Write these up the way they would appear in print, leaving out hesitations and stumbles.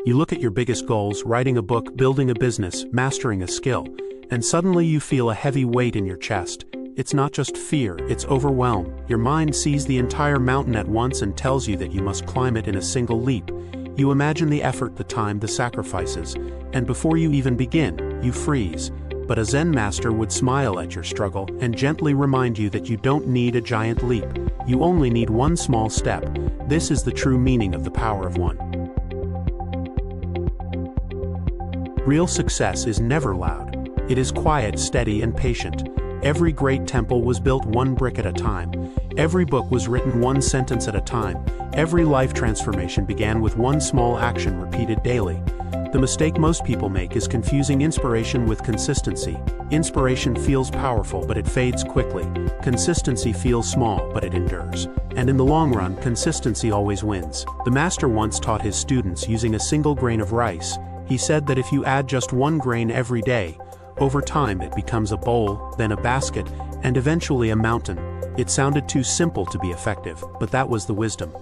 You look at your biggest goals, writing a book, building a business, mastering a skill, and suddenly you feel a heavy weight in your chest. It's not just fear, it's overwhelm. Your mind sees the entire mountain at once and tells you that you must climb it in a single leap. You imagine the effort, the time, the sacrifices, and before you even begin, you freeze. But a Zen master would smile at your struggle and gently remind you that you don't need a giant leap. You only need one small step. This is the true meaning of the power of one. Real success is never loud. It is quiet, steady, and patient. Every great temple was built one brick at a time. Every book was written one sentence at a time. Every life transformation began with one small action repeated daily. The mistake most people make is confusing inspiration with consistency. Inspiration feels powerful, but it fades quickly. Consistency feels small, but it endures. And in the long run, consistency always wins. The master once taught his students using a single grain of rice. He said that if you add just one grain every day, over time it becomes a bowl, then a basket, and eventually a mountain. It sounded too simple to be effective, but that was the wisdom.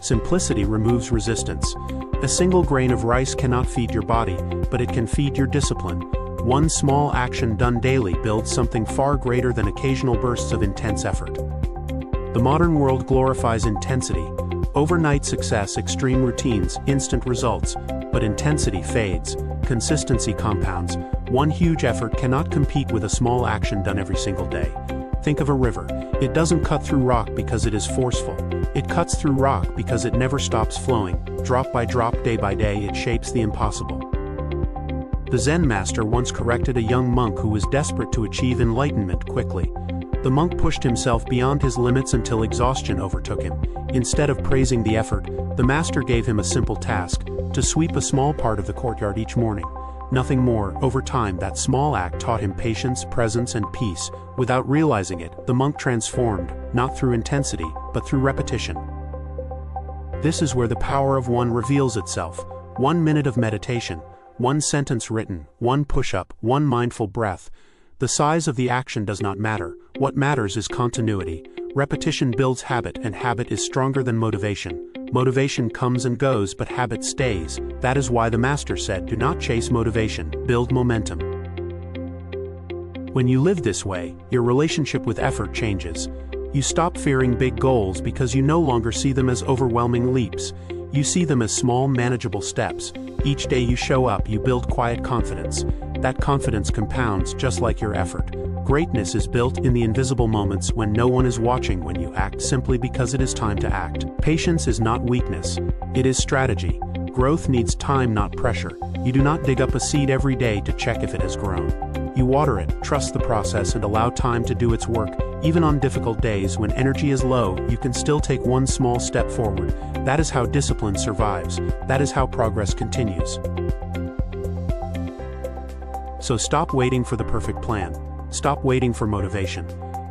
Simplicity removes resistance. A single grain of rice cannot feed your body, but it can feed your discipline. One small action done daily builds something far greater than occasional bursts of intense effort. The modern world glorifies intensity. Overnight success, extreme routines, instant results, but intensity fades. Consistency compounds. One huge effort cannot compete with a small action done every single day. Think of a river. It doesn't cut through rock because it is forceful. It cuts through rock because it never stops flowing. Drop by drop, day by day, it shapes the impossible. The Zen master once corrected a young monk who was desperate to achieve enlightenment quickly. The monk pushed himself beyond his limits until exhaustion overtook him. Instead of praising the effort, the master gave him a simple task: to sweep a small part of the courtyard each morning. Nothing more. Over time, that small act taught him patience, presence, and peace. Without realizing it, the monk transformed, not through intensity, but through repetition. This is where the power of one reveals itself. 1 minute of meditation, one sentence written, one push-up, one mindful breath. The size of the action does not matter. What matters is continuity. Repetition builds habit, and habit is stronger than motivation. Motivation comes and goes, but habit stays. That is why the master said, do not chase motivation, build momentum. When you live this way, your relationship with effort changes. You stop fearing big goals because you no longer see them as overwhelming leaps. You see them as small, manageable steps. Each day you show up, you build quiet confidence. That confidence compounds just like your effort. Greatness is built in the invisible moments when no one is watching, when you act simply because it is time to act. Patience is not weakness, it is strategy. Growth needs time, not pressure. You do not dig up a seed every day to check if it has grown. You water it, trust the process, and allow time to do its work. Even on difficult days when energy is low, you can still take one small step forward. That is how discipline survives. That is how progress continues. So stop waiting for the perfect plan. Stop waiting for motivation.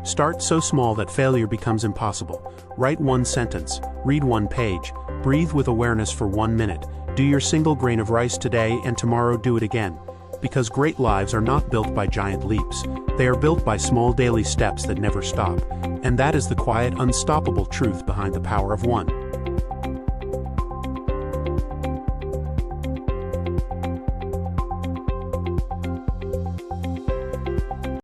Start so small that failure becomes impossible. Write one sentence, read one page, breathe with awareness for 1 minute. Do your single grain of rice today, and tomorrow do it again. Because great lives are not built by giant leaps. They are built by small daily steps that never stop. And that is the quiet, unstoppable truth behind the power of one.